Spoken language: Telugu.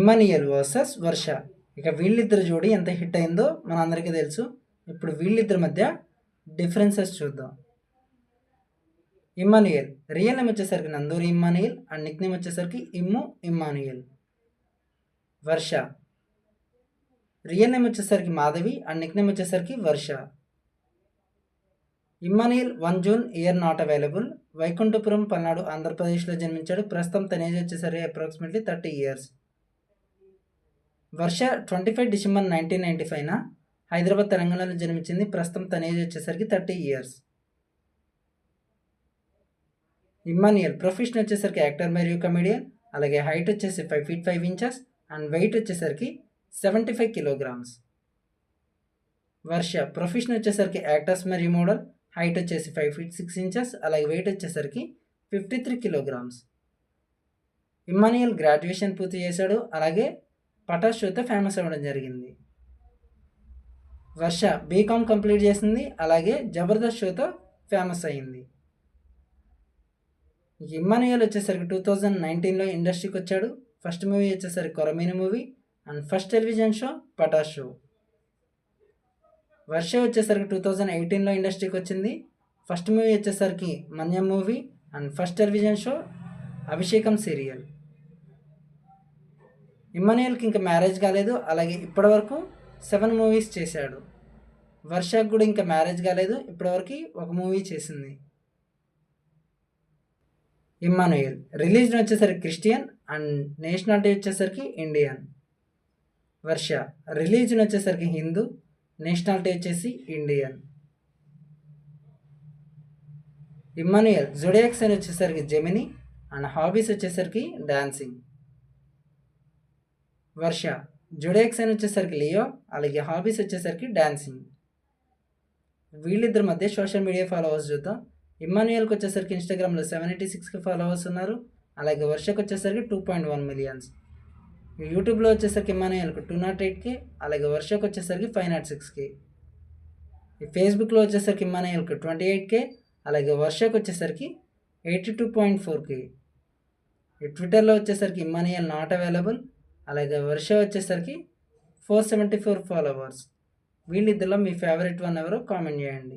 ఇమ్మాన్యుయల్ వర్సెస్ వర్ష. ఇక వీళ్ళిద్దరు జోడి ఎంత హిట్ అయిందో మన అందరికీ తెలుసు. ఇప్పుడు వీళ్ళిద్దరి మధ్య డిఫరెన్సెస్ చూద్దాం. ఇమ్మాన్యుయల్ రియల్ నేమ్ వచ్చేసరికి Nanduri Immanuel and nick name వచ్చేసరికి ఇమ్మాన్యుయల్. వర్ష రియల్ నేమ్ వచ్చేసరికి మాధవి అండ్ నిక్ నేమ్ వచ్చేసరికి Varsha. Emmanuel 1 June, year not available, Vaikunthapuram, Palnadu, ఆంధ్రప్రదేశ్లో జన్మించాడు. ప్రస్తుతం తన ఏజ్ వచ్చేసరికి అప్రాక్సిమేట్లీ 30 years. వర్ష 25 డిసెంబర్ 1995న హైదరాబాద్, తెలంగాణలో జన్మించింది. ప్రస్తుతం తన ఏజ్ వచ్చేసరికి 30 years. ఇమ్మాన్యుయల్ ప్రొఫెషన్ వచ్చేసరికి యాక్టర్ మరియు కమెడియన్. అలాగే హైట్ వచ్చేసి 5 feet 5 inches అండ్ వెయిట్ వచ్చేసరికి 75 kilograms. వర్ష ప్రొఫెషన్ వచ్చేసరికి యాక్టర్స్ మరియు మోడల్. హైట్ వచ్చేసి 5 feet 6 inches అలాగే వెయిట్ వచ్చేసరికి 53 kilograms. ఇమ్మాన్యుయల్ గ్రాడ్యుయేషన్ పూర్తి చేశాడు. అలాగే పటాస్ షోతో ఫేమస్ అవ్వడం జరిగింది. వర్ష బీకామ్ కంప్లీట్ చేసింది. అలాగే జబర్దస్త్ షోతో ఫేమస్ అయింది. ఇమ్మాన్యుయల్ వచ్చేసరికి 2019లో ఇండస్ట్రీకి వచ్చాడు. ఫస్ట్ మూవీ వచ్చేసరికి Korameenu movie and first television show Patas show. Varsha వచ్చేసరికి 2018లో ఇండస్ట్రీకి వచ్చింది. ఫస్ట్ మూవీ వచ్చేసరికి Manyam movie and first television show Abhishekam serial. ఇమ్మాన్యుయల్కి ఇంకా మ్యారేజ్ కాలేదు. అలాగే ఇప్పటివరకు 7 movies చేశాడు. వర్షకు కూడా ఇంకా మ్యారేజ్ కాలేదు. ఇప్పటివరకు ఒక మూవీ చేసింది. ఇమ్మాన్యుయల్ రిలీజ్ వచ్చేసరికి క్రిస్టియన్ అండ్ నేషనాలిటీ వచ్చేసరికి ఇండియన్. వర్ష రిలీజ్ వచ్చేసరికి హిందూ, నేషనాలిటీ వచ్చేసి ఇండియన్. ఇమ్మాన్యుయల్ జోడియాక్ సైన్ వచ్చేసరికి జెమిని అండ్ హాబీస్ వచ్చేసరికి డాన్సింగ్. వర్ష జోడియాక్ సైన్ వచ్చేసరికి లియో అలాగే హాబీస్ వచ్చేసరికి డాన్సింగ్. వీళ్ళిద్దరి మధ్య సోషల్ మీడియా ఫాలోవర్స్ చూద్దాం. ఇమ్మాన్యుయల్కి వచ్చేసరికి ఇన్స్టాగ్రామ్లో 786K ఫాలోవర్స్ ఉన్నారు. అలాగే వర్షకు వచ్చేసరికి 2.1 million. యూట్యూబ్లో వచ్చేసరికి ఇమ్మాన్యుయల్కి 208K అలాగే వర్షకు వచ్చేసరికి 506K. ఈ ఫేస్బుక్లో వచ్చేసరికి ఇమ్మాన్యుయల్కి 28K అలాగే వర్షకు వచ్చేసరికి 82.4K. ఈ ట్విట్టర్లో వచ్చేసరికి ఇమ్మాన్యుయల్ నాట్ అవైలబుల్ అలాగే వర్ష వచ్చేసరికి 474 followers. వీళ్ళిద్దరిలో మీ ఫేవరెట్ వన్ ఎవరో కామెంట్ చేయండి.